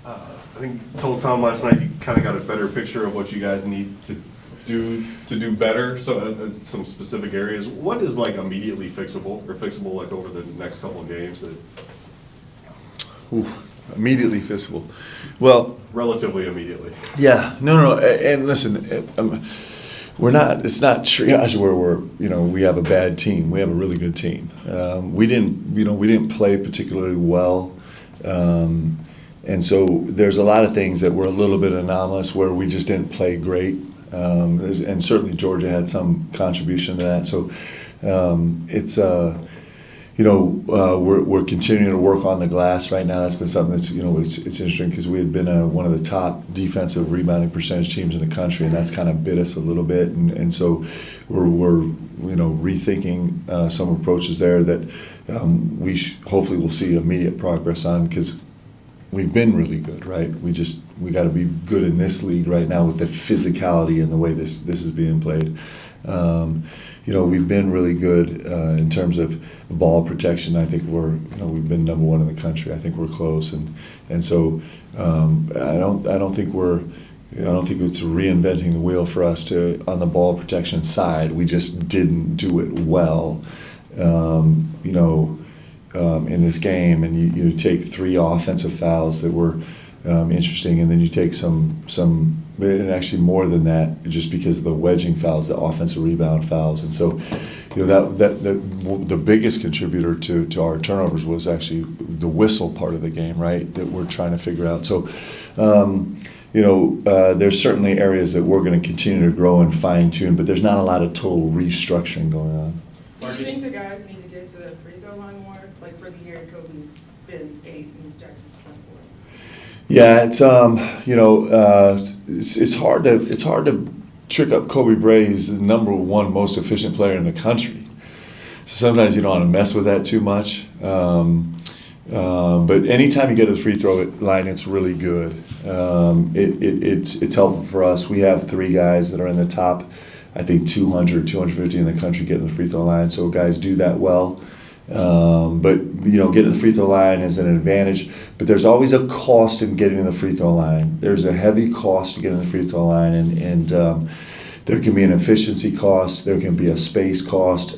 I think you told Tom last night you kind of got a better picture of what you guys need to do better. So some specific areas. What is like immediately fixable or fixable like over the next couple of games that Ooh, immediately fixable. Well, relatively immediately? yeah, no, and listen, we're not. It's not triage where we have a bad team. We have a really good team. We didn't play particularly well. And so there's a lot of things that were a little bit anomalous where we just didn't play great. And certainly Georgia had some contribution to that. So it's we're continuing to work on the glass right now. That's been something that's it's interesting because we had been one of the top defensive rebounding percentage teams in the country, and that's kind of bit us a little bit. And so we're rethinking some approaches there that we hopefully will see immediate progress on, because we've been really good, right? We got to be good in this league right now with the physicality and the way this is being played. We've been really good in terms of ball protection. I think we've been number one in the country. I think we're close, and so I don't think it's reinventing the wheel for us on the ball protection side. We just didn't do it well. In this game, and you take 3 offensive fouls that were interesting, and then you take some, and actually more than that, just because of the wedging fouls, the offensive rebound fouls, and so the biggest contributor to our turnovers was actually the whistle part of the game, right? That we're trying to figure out. So, there's certainly areas that we're going to continue to grow and fine tune, but there's not a lot of total restructuring going on. Do you think the guys need to get to the free throw line more? Like for the year, Kobe's been 8 and Jackson's 24. Yeah, it's hard to trick up Kobe Bray. He's the number 1 most efficient player in the country. So sometimes you don't want to mess with that too much. But anytime you get to the free throw line, it's really good. It's helpful for us. We have 3 guys that are in the top, I think 200, 250 in the country getting the free throw line. So guys do that well. But getting the free throw line is an advantage. But there's always a cost in getting in the free throw line. There's a heavy cost to get in the free throw line, and there can be an efficiency cost. There can be a space cost.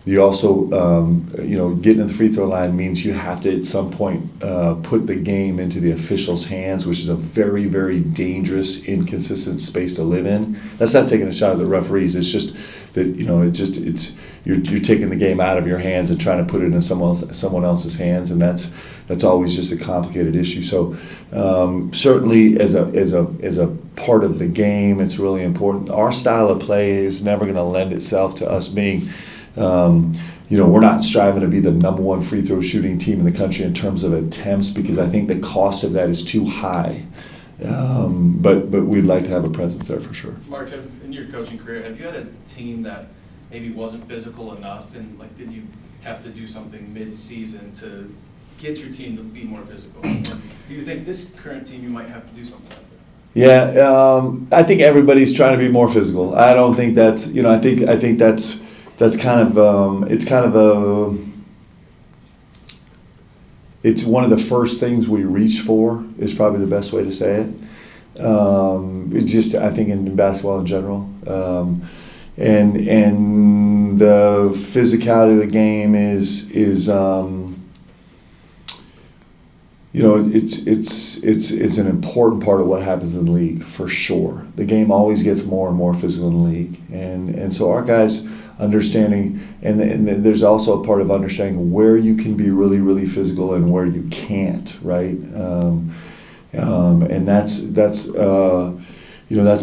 You also, getting in the free throw line means you have to at some point put the game into the officials' hands, which is a very, very dangerous, inconsistent space to live in. That's not taking a shot at the referees. It's just that you're taking the game out of your hands and trying to put it in someone else's hands, and that's always just a complicated issue. So certainly as a part of the game, it's really important. Our style of play is never going to lend itself to us being, we're not striving to be the number 1 free throw shooting team in the country in terms of attempts, because I think the cost of that is too high. But we'd like to have a presence there for sure. Mark, in your coaching career, have you had a team that maybe wasn't physical enough, and did you have to do something mid-season to get your team to be more physical? Or do you think this current team you might have to do something like that? Yeah, I think everybody's trying to be more physical. I don't think that's I think that's kind of it's one of the first things we reach for, is probably the best way to say it. Just I think in basketball in general, and the physicality of the game is it's an important part of what happens in the league for sure. The game always gets more and more physical in the league, and so our guys understanding, and there's also a part of understanding where you can be really, really physical and where you can't, right? And that's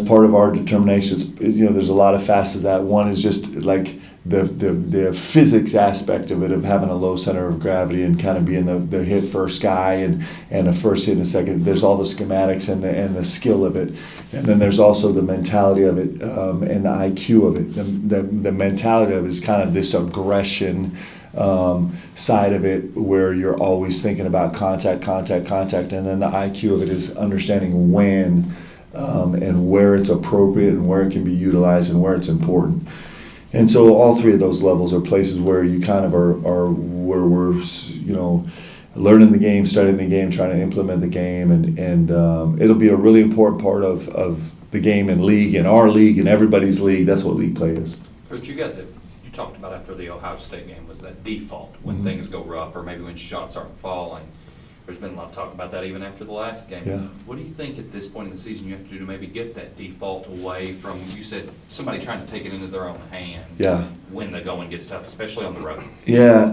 part of our determination. There's a lot of facets of that. One is just like the physics aspect of it, of having a low center of gravity and kind of being the hit first guy and a first hit and a second. There's all the schematics and the skill of it. And then there's also the mentality of it, and the IQ of it. The mentality of it is kind of this aggression side of it, where you're always thinking about contact. And then the IQ of it is understanding when and where it's appropriate and where it can be utilized and where it's important. And so all 3 of those levels are places where you kind of are where we're, learning the game, studying the game, trying to implement the game, and it'll be a really important part of the game and league and our league and everybody's league. That's what league play is. But you talked about after the Ohio State game was that default when Mhm. things go rough or maybe when shots aren't falling. There's been a lot of talk about that even after the last game. Yeah. What do you think at this point in the season you have to do to maybe get that default away from, you said, somebody trying to take it into their own hands? Yeah. When the going gets tough, especially on the road. Yeah,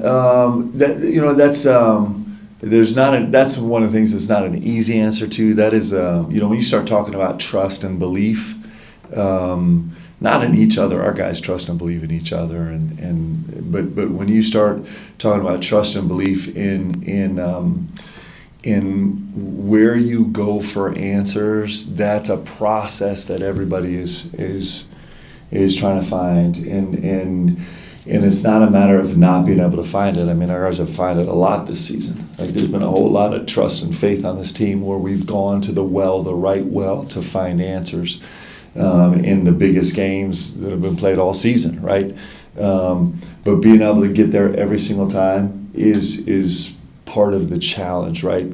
that's one of the things that's not an easy answer to. That is, when you start talking about trust and belief, not in each other, our guys trust and believe in each other, but when you start talking about trust and belief in where you go for answers, that's a process that everybody is trying to find, and it's not a matter of not being able to find it. I mean, our guys have found it a lot this season. Like, there's been a whole lot of trust and faith on this team where we've gone to the right well, to find answers in the biggest games that have been played all season, right? But being able to get there every single time is part of the challenge, right?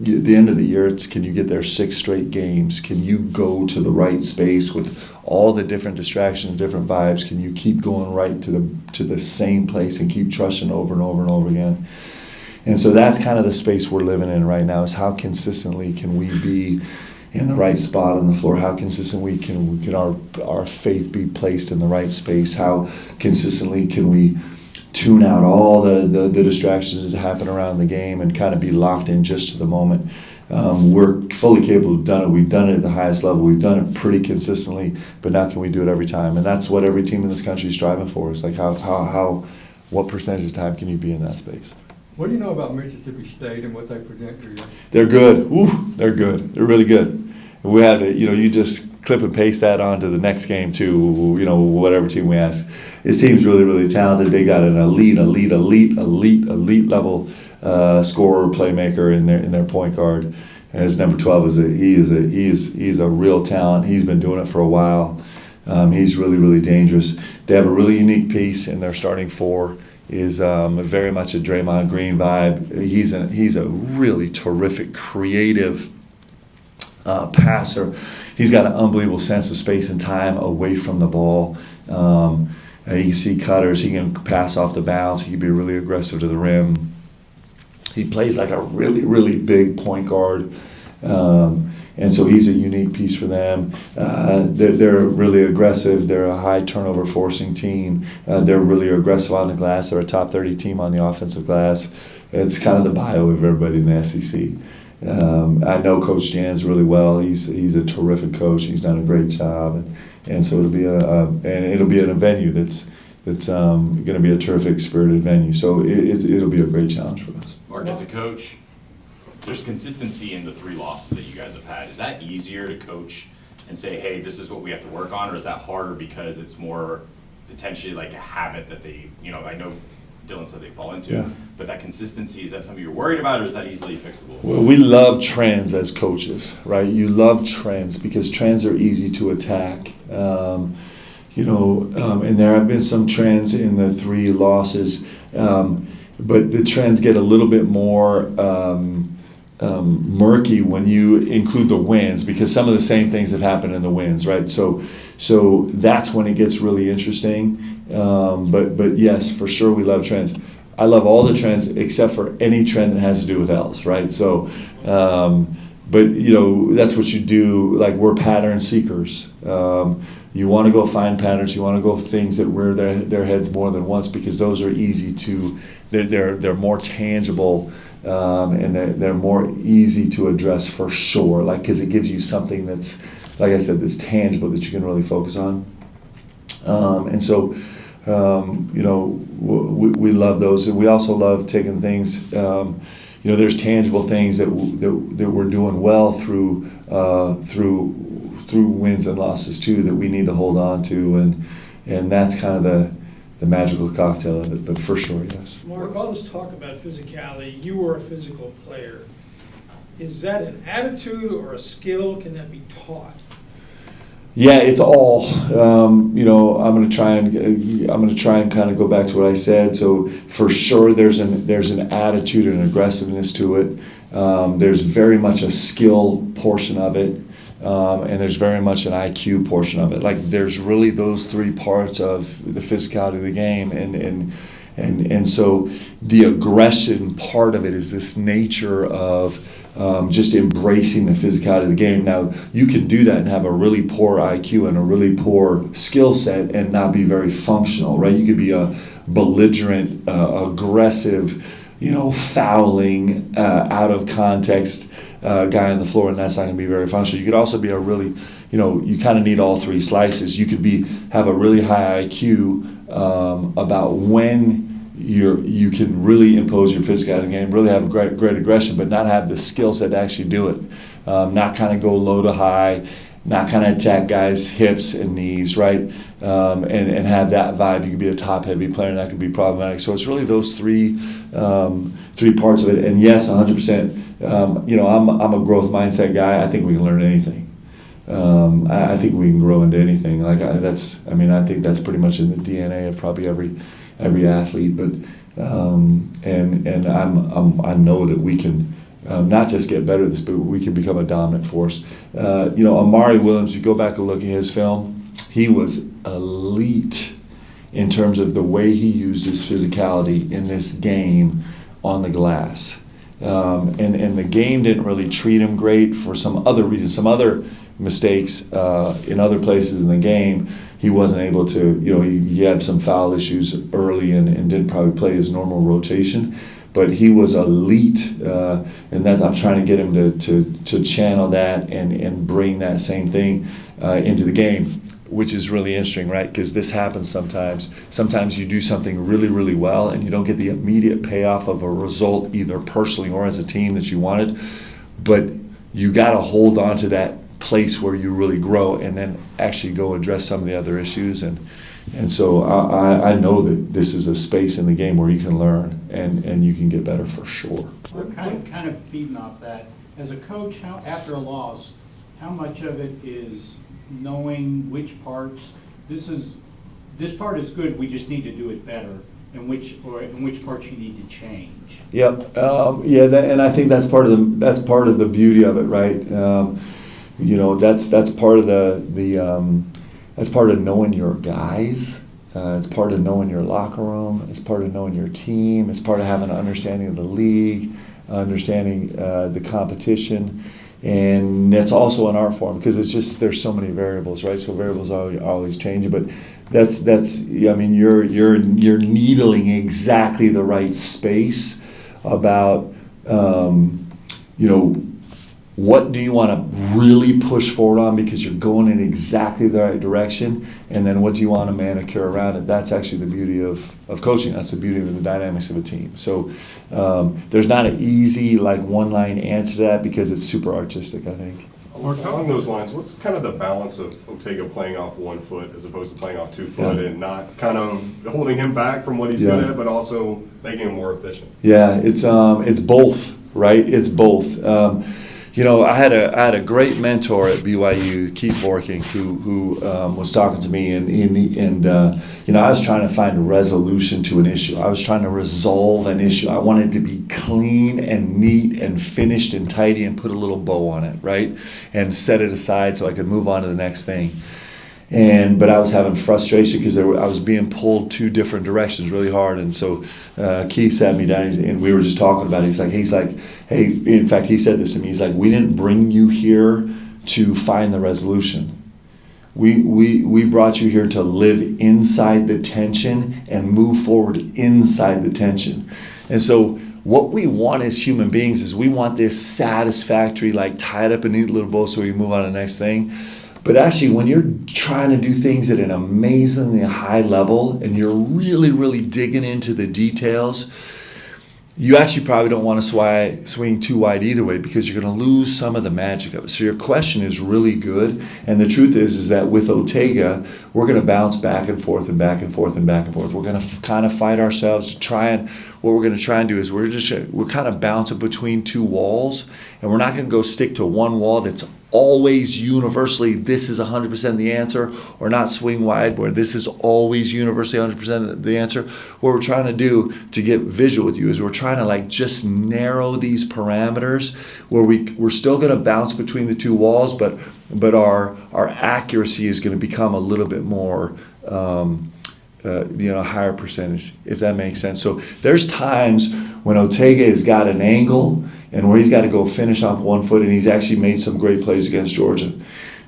At the end of the year, it's, can you get there 6 straight games? Can you go to the right space with all the different distractions, different vibes? Can you keep going right to the same place and keep trusting over and over and over again? And so that's kind of the space we're living in right now, is how consistently can we be in the right spot on the floor? How consistently can our faith be placed in the right space? How consistently can we tune out all the distractions that happen around the game and kind of be locked in just to the moment? We're fully capable of doing it. We've done it at the highest level. We've done it pretty consistently, but now can we do it every time? And that's what every team in this country is striving for. It's like what percentage of time can you be in that space? What do you know about Mississippi State and what they present to you? They're good. Ooh, they're good. They're really good. We have to, you just clip and paste that onto the next game too, whatever team we ask. This team's really, really talented. They got an elite level scorer, playmaker in their point guard. And his number 12 is a real talent. He's been doing it for a while. He's really, really dangerous. They have a really unique piece in their starting 4. Is very much a Draymond Green vibe. He's a really terrific, creative passer. He's got an unbelievable sense of space and time away from the ball. You can see cutters. He can pass off the bounce. He can be really aggressive to the rim. He plays like a really, really big point guard. And so he's a unique piece for them. They're really aggressive. They're a high turnover forcing team. They're really aggressive on the glass. They're a top 30 team on the offensive glass. It's kind of the bio of everybody in the SEC. I know Coach Jans really well. He's a terrific coach. He's done a great job, and so it'll be in a venue that's going to be a terrific spirited venue. So it'll be a great challenge for us. Mark, as a coach, there's consistency in the 3 losses that you guys have had. Is that easier to coach and say, hey, this is what we have to work on, or is that harder because it's more potentially like a habit that they, I know Dylan said they fall into, Yeah. but that consistency, is that something you're worried about, or is that easily fixable? Well, we love trends as coaches, right? You love trends because trends are easy to attack. And there have been some trends in the 3 losses, but the trends get a little bit more murky when you include the wins, because some of the same things have happened in the wins, right? So that's when it gets really interesting. But yes, for sure, we love trends. I love all the trends except for any trend that has to do with L's, right? So, but that's what you do. Like, we're pattern seekers. You want to go find patterns. You want to go things that rear their heads more than once, because those are easy to. They're more tangible. And they're more easy to address for sure, like, because it gives you something that's, like I said, that's tangible that you can really focus on. And so, we love those, and we also love taking things. There's tangible things that we're doing well through wins and losses too, that we need to hold on to, and that's kind of the magical cocktail of it, but for sure, yes. Mark, all this talk about physicality, you were a physical player. Is that an attitude or a skill? Can that be taught? Yeah, it's all. I'm gonna try and kind of go back to what I said. So for sure, there's an attitude and aggressiveness to it. There's very much a skill portion of it, and there's very much an IQ portion of it. Like there's really those three parts of the physicality of the game, and so the aggression part of it is this nature of just embracing the physicality of the game. Now, you can do that and have a really poor IQ and a really poor skill set and not be very functional, right? You could be a belligerent, aggressive, fouling, out of context guy on the floor, and that's not going to be very functional. You could also be a really, you kind of need all three slices. You could have a really high IQ about when you can really impose your physicality in the game, really have great aggression, but not have the skill set to actually do it. Not kind of go low to high, not kind of attack guys' hips and knees, right? And have that vibe. You could be a top-heavy player, and that could be problematic. So it's really those three parts of it. And yes, 100%. I'm a growth mindset guy. I think we can learn anything. I think we can grow into anything. I think that's pretty much in the DNA of probably every athlete. But I know that we can not just get better at this, but we can become a dominant force. Amari Williams, you go back and look at his film, he was elite in terms of the way he used his physicality in this game on the glass. And the game didn't really treat him great for some other reasons, some other mistakes in other places in the game. He wasn't able to, he had some foul issues early and didn't probably play his normal rotation. But he was elite, and I'm trying to get him to channel that and bring that same thing into the game, which is really interesting, right? Because this happens sometimes. Sometimes you do something really, really well, and you don't get the immediate payoff of a result, either personally or as a team that you wanted. But you got to hold on to that place where you really grow, and then actually go address some of the other issues. And so I know that this is a space in the game where you can learn and you can get better for sure. We're kind of feeding off that. As a coach, after a loss, how much of it is knowing which parts, this part is good, we just need to do it better, and which parts you need to change? Yep. And I think that's part of the beauty of it, right? That's part of that's part of knowing your guys. It's part of knowing your locker room. It's part of knowing your team. It's part of having an understanding of the league, understanding the competition. And it's also an art form because there's so many variables, right? So variables are always changing, but you're needling exactly the right space about, what do you want to really push forward on because you're going in exactly the right direction, and then what do you want to manicure around it? That's actually the beauty of coaching. That's the beauty of the dynamics of a team. So there's not an easy one-line answer to that because it's super artistic, I think. Along those lines, what's kind of the balance of Ortega playing off 1 foot as opposed to playing off 2 foot and not kind of holding him back from what he's good at, but also making him more efficient? Yeah, it's both, right? It's both. I had a great mentor at BYU, Keith Vorking, who was talking to me, and I was trying to find a resolution to an issue. I was trying to resolve an issue. I wanted to be clean and neat and finished and tidy and put a little bow on it, right? And set it aside so I could move on to the next thing. But I was having frustration because I was being pulled 2 different directions really hard. And so Keith sat me down and we were just talking about it. He's like, hey, in fact, he said this to me. He's like, we didn't bring you here to find the resolution. We brought you here to live inside the tension and move forward inside the tension. And so what we want as human beings is we want this satisfactory, tied up in a neat little bow so we can move on to the next thing. But actually, when you're trying to do things at an amazingly high level and you're really, really digging into the details, you actually probably don't want to swing too wide either way because you're going to lose some of the magic of it. So your question is really good. And the truth is that with Ortega, we're going to bounce back and forth and back and forth and back and forth. We're going to kind of fight ourselves to try and what we're going to try and do is we're kind of bouncing between 2 walls, and we're not going to go stick to one wall that's always universally this is 100% the answer, or not swing wide where this is always universally 100% the answer. What we're trying to do to get visual with you is we're trying to like just narrow these parameters where we're still going to bounce between the two walls, but our accuracy is going to become a little bit more higher percentage, if that makes sense. So there's times when Ortega has got an angle and where he's got to go finish off 1 foot, and he's actually made some great plays against Georgia.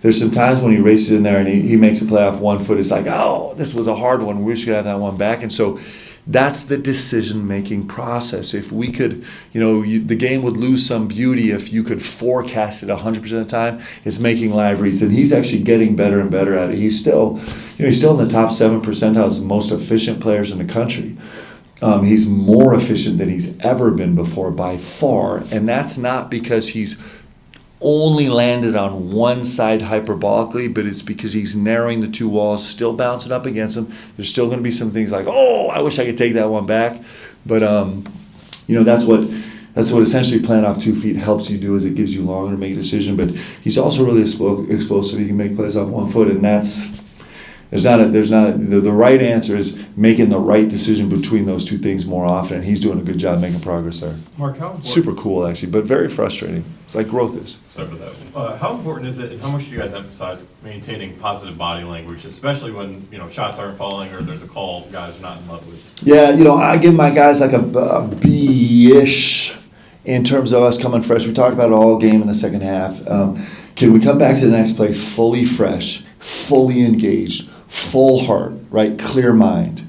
There's some times when he races in there and he makes a play off 1 foot. It's like, oh, this was a hard one. We wish we could have that one back. And so that's the decision-making process. If we could, the game would lose some beauty if you could forecast it 100% of the time. It's making live reads, and he's actually getting better and better at it. He's still in the top 7 percentile as the most efficient players in the country. He's more efficient than he's ever been before by far, and that's not because he's only landed on one side hyperbolically, but it's because he's narrowing the two walls, still bouncing up against them. There's still going to be some things like, oh, I wish I could take that one back, but that's what essentially playing off 2 feet helps you do, is it gives you longer to make a decision. But he's also really explosive. He can make plays off 1 foot, and the right answer is making the right decision between those two things more often, and he's doing a good job making progress there. Mark, how important, Super cool actually, but very frustrating. It's like growth is. sorry for that. How important is it, and how much do you guys emphasize maintaining positive body language, especially when shots aren't falling or there's a call guys are not in love with? Yeah, I give my guys like a B-ish in terms of us coming fresh. We talked about it all game in the second half. Can we come back to the next play fully fresh, fully engaged, full heart, right, clear mind?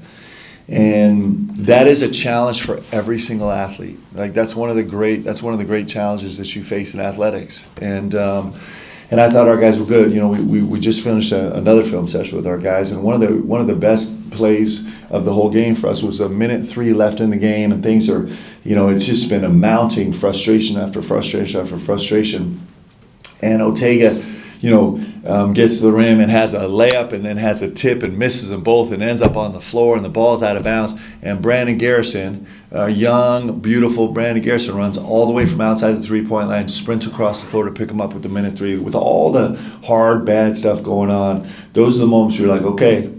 And that is a challenge for every single athlete. Like that's one of the great challenges that you face in athletics. And I thought our guys were good. We just finished another film session with our guys, and one of the best plays of the whole game for us was a 1:03 left in the game, and things are, it's just been a mounting frustration after frustration after frustration. And Ortega, gets to the rim and has a layup and then has a tip and misses them both and ends up on the floor and the ball's out of bounds. And Brandon Garrison, young, beautiful Brandon Garrison, runs all the way from outside the three-point line, sprints across the floor to pick him up with the 1:03. With all the hard, bad stuff going on, those are the moments where you're like, okay,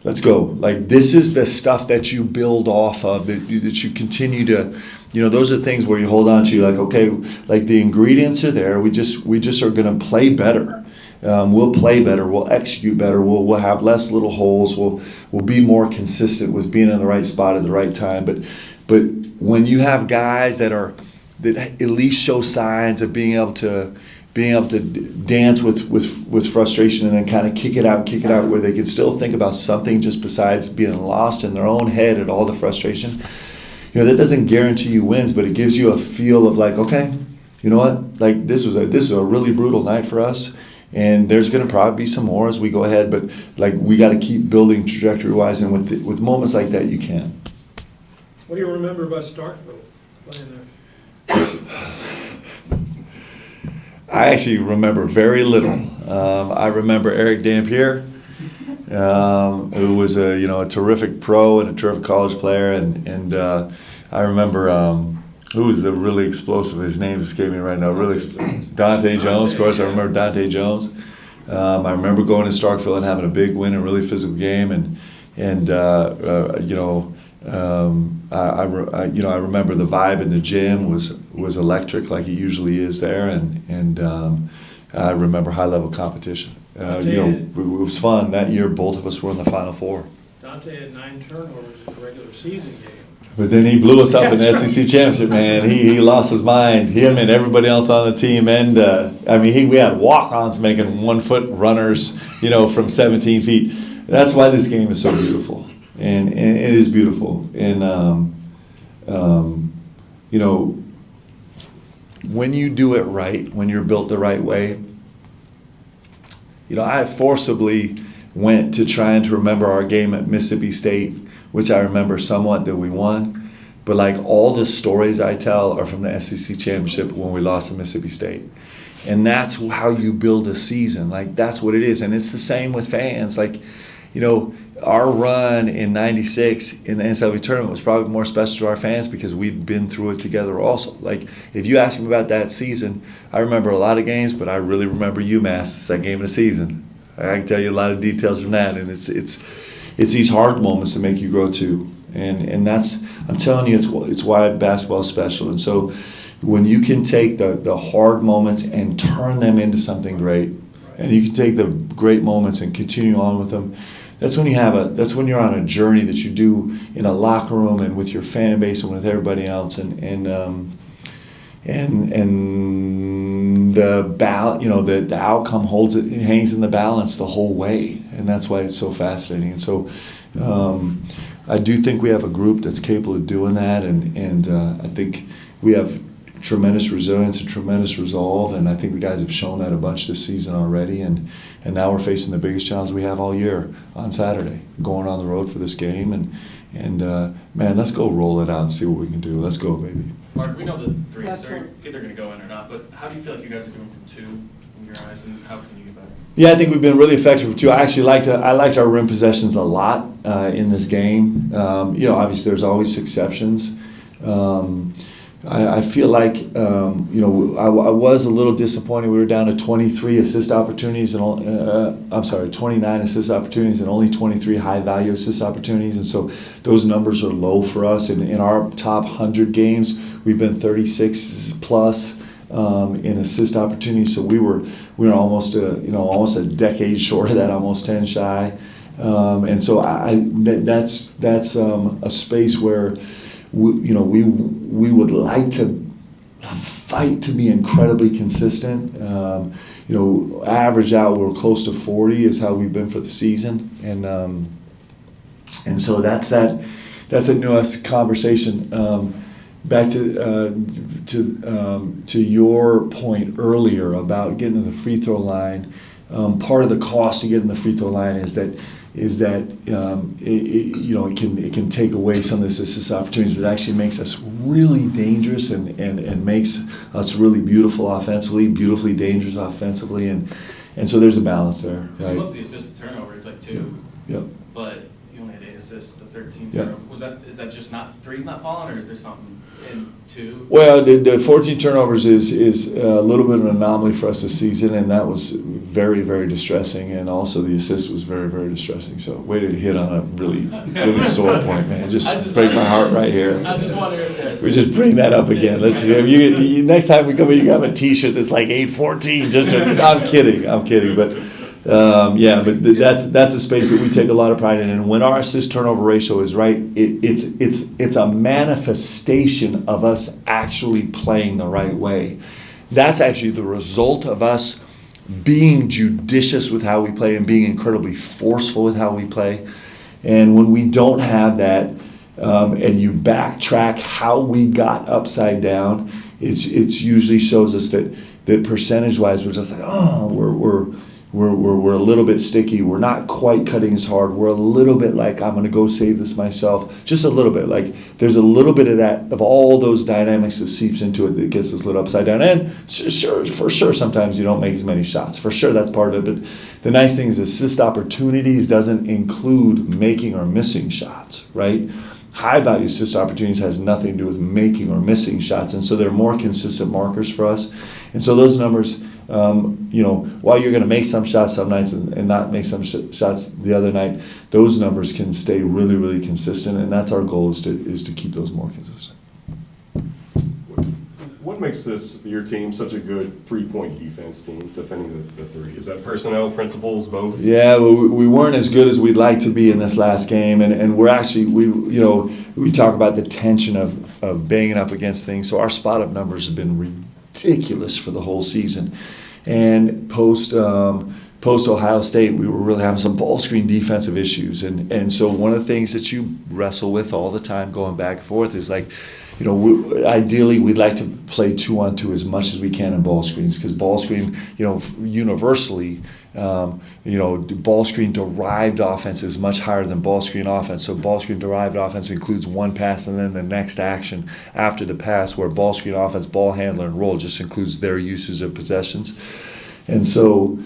let's go. Like this is the stuff that you build off of, that you continue to, those are things where you hold on to, like, okay, like the ingredients are there. We just are going to play better. We'll play better. We'll execute better. We'll have less little holes. We'll be more consistent with being in the right spot at the right time. But when you have guys that at least show signs of being able to dance with frustration and then kind of kick it out where they can still think about something just besides being lost in their own head at all the frustration. That doesn't guarantee you wins, but it gives you a feel of like, okay, you know what? Like this was a really brutal night for us, and there's going to probably be some more as we go ahead. But like we got to keep building trajectory-wise, and with moments like that, you can. What do you remember about Starkville playing there? I actually remember very little. I remember Eric Dampier, who was a terrific pro and a terrific college player, and I remember who was the really explosive. His name escaping me right now. Dante Jones, of course. I remember Dante Jones. I remember going to Starkville and having a big win, a really physical game, I remember the vibe in the gym was electric, like it usually is there, and I remember high level competition. It was fun that year. Both of us were in the Final Four. Dante had 9 turnovers in the regular season game. But then he blew us up in the SEC championship, man. He lost his mind. Him and everybody else on the team, and we had walk-ons making 1 foot runners, from 17 feet. That's why this game is so beautiful. And it is beautiful. And, when you do it right, when you're built the right way, I forcibly went to trying to remember our game at Mississippi State, which I remember somewhat that we won. But like all the stories I tell are from the SEC championship when we lost to Mississippi State. And that's how you build a season. Like that's what it is. And it's the same with fans. Like, our run in '96 in the NCAA tournament was probably more special to our fans because we'd been through it together also. Like, if you ask me about that season, I remember a lot of games, but I really remember UMass, the second game of the season. I can tell you a lot of details from that, and it's these hard moments that make you grow too. And that's, I'm telling you, it's why basketball is special. And so when you can take the hard moments and turn them into something great, and you can take the great moments and continue on with them, that's when you're on a journey that you do in a locker room and with your fan base and with everybody else, and the outcome hangs in the balance the whole way, and that's why it's so fascinating. And so I do think we have a group that's capable of doing that, and I think we have tremendous resilience and tremendous resolve, and I think the guys have shown that a bunch this season already, and now we're facing the biggest challenge we have all year on Saturday, going on the road for this game, and man, let's go roll it out and see what we can do. Let's go, baby. Mark, we know the threes are either going to go in or not, but how do you feel like you guys are doing from two in your eyes, and how can you get better? Yeah, I think we've been really effective for two. I actually liked our rim possessions a lot in this game. Obviously there's always exceptions. I feel like, I was a little disappointed. We were down to 29 assist opportunities and only 23 high-value assist opportunities, and so those numbers are low for us. In our top 100 games, we've been 36 plus in assist opportunities. So we were almost a decade short of that, almost 10 shy, and so that's a space where we would like to fight to be incredibly consistent. Average out, we're close to 40 is how we've been for the season, and so that's a nuanced conversation. Back to your point earlier about getting to the free throw line. Part of the cost of getting the free throw line is that it can take away some of the assist opportunities that actually makes us really dangerous and makes us really beautifully dangerous offensively, and so there's a balance there. Because you look at the assist to turnover, it's like 2. Yep. But you only had 8 assists, the 13 Yeah. turnover. Is that just not threes not falling, or is there something in 2? Well, the 14 turnovers is a little bit of an anomaly for us this season, and that was very, very distressing. And also the assist was very, very distressing. So way to hit on a really, really sore point, man. Just break my heart right here. I'm just wondering if there's... We just bring that up again. Let's you next time we come in, you have a T-shirt that's like 814. I'm kidding, but. That's a space that we take a lot of pride in, and when our assist turnover ratio is right, it's a manifestation of us actually playing the right way. That's actually the result of us being judicious with how we play and being incredibly forceful with how we play. And when we don't have that, and you backtrack how we got upside down, it's usually shows us that percentage-wise we're just like, we're a little bit sticky. We're not quite cutting as hard. We're a little bit like, I'm going to go save this myself. Just a little bit. Like, there's a little bit of that, of all those dynamics that seeps into it that gets us lit upside down. And for sure, sometimes you don't make as many shots. For sure, that's part of it. But the nice thing is assist opportunities doesn't include making or missing shots, right? High value assist opportunities has nothing to do with making or missing shots. And so they're more consistent markers for us. And so those numbers, while you're going to make some shots some nights and not make some shots the other night, those numbers can stay really, really consistent, and that's our goal is to keep those more consistent. What makes your team such a good three-point defense team, defending the three? Is that personnel, principles, both? Yeah, well, we weren't as good as we'd like to be in this last game, and we're actually we talk about the tension of banging up against things. So our spot-up numbers have been ridiculous for the whole season, and post Ohio State, we were really having some ball screen defensive issues, and so one of the things that you wrestle with all the time going back and forth is like, ideally we'd like to play 2-on-2 as much as we can in ball screens, because ball screen, universally, ball screen derived offense is much higher than ball screen offense. So ball screen derived offense includes one pass and then the next action after the pass, where ball screen offense, ball handler, and roll just includes their uses of possessions. And so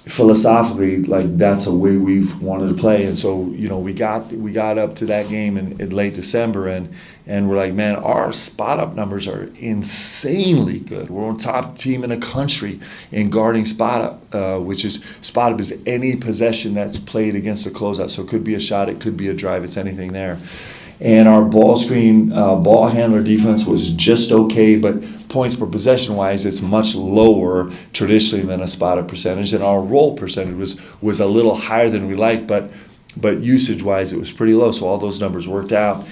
philosophically, like, that's a way we've wanted to play. And so, we got up to that game in late December, and we're like, man, our spot up numbers are insanely good. We're on top team in the country in guarding spot up, which is spot up is any possession that's played against a closeout. So it could be a shot, it could be a drive, it's anything there. And our ball screen, ball handler defense was just okay, but points per possession wise, it's much lower traditionally than a spot up percentage. And our roll percentage was a little higher than we like, but usage wise, it was pretty low. So all those numbers worked out.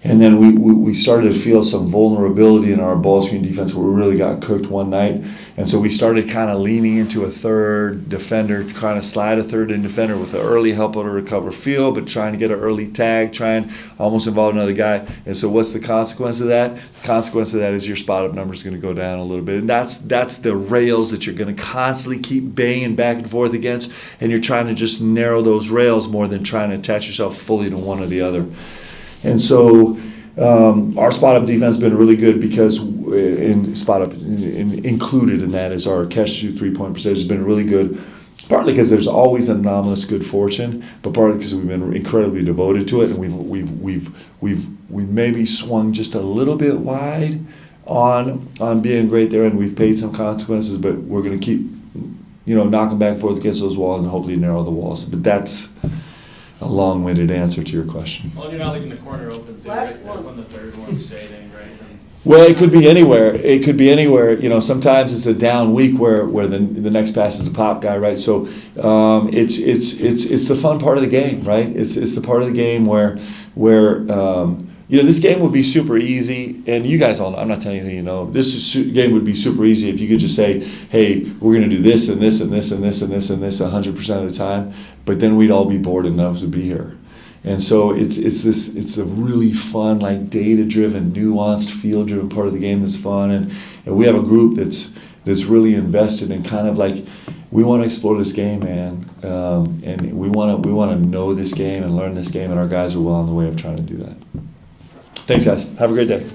And then we started to feel some vulnerability in our ball screen defense where we really got cooked one night. And so we started kind of leaning into a third defender, trying to slide a third in defender with an early help to recover field, but trying to get an early tag, trying almost involve another guy. And so what's the consequence of that? The consequence of that is your spot up number is going to go down a little bit. And that's the rails that you're going to constantly keep banging back and forth against. And you're trying to just narrow those rails more than trying to attach yourself fully to one or the other. And so our spot up defense has been really good because included in that is our catch shoot 3-point percentage has been really good. Partly because there's always an anomalous good fortune, but partly because we've been incredibly devoted to it, and we've maybe swung just a little bit wide on being great there, and we've paid some consequences. But we're going to keep knocking back and forth against those walls and hopefully narrow the walls. But that's a long-winded answer to your question. Well, you're not leaving the corner open too, Last right? one. When the third one's shading, right? And Well, it could be anywhere. It could be anywhere. Sometimes it's a down week where the next pass is the pop guy, right? So it's the fun part of the game, right? It's the part of the game where this game would be super easy, and you guys all know, I'm not telling you anything you know. This game would be super easy if you could just say, hey, we're going to do this and this and this and this and this and this 100% of the time, but then we'd all be bored and none of us would be here. And so it's a really fun, like data-driven, nuanced, field-driven part of the game that's fun, and we have a group that's really invested in kind of like, we want to explore this game, man, and we want to know this game and learn this game, and our guys are well on the way of trying to do that. Thanks, guys. Have a great day.